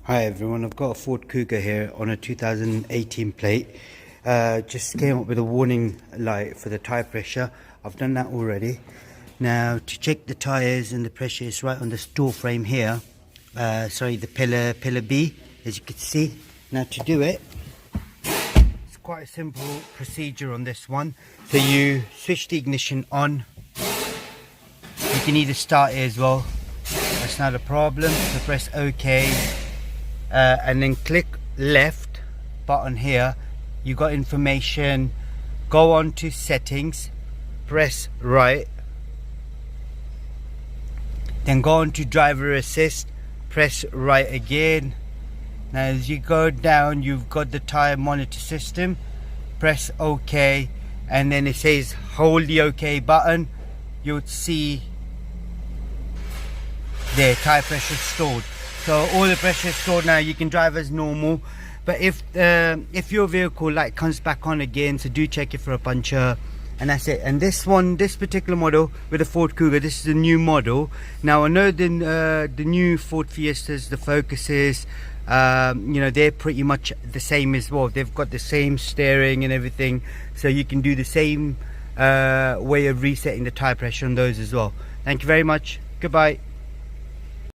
Hi everyone, I've got a Ford Kuga here on a 2018 plate. Just came up with a warning light for the tyre pressure. I've done that already. Now to check the tyres and the pressure is right on the door frame here. The pillar B, as you can see. Now to do it, it's quite a simple procedure on this one. So you switch the ignition on. You can either start it as well. That's not a problem. So press OK. And then click left button here. You got information. Go on to settings, press right, then go on to driver assist, press right again. Now as you go down, you've got the tire monitor system, press OK, and then it says hold the OK button. You'll see there tire pressure stored. So all the pressure is stored now. You can drive as normal, but if your vehicle light comes back on again, so do check it for a puncture, and that's it. And this particular model with the Ford Kuga, this is a new model. Now I know the new Ford Fiestas, the Focuses, they're pretty much the same as well. They've got the same steering and everything, so you can do the same way of resetting the tire pressure on those as well. Thank you very much. Goodbye.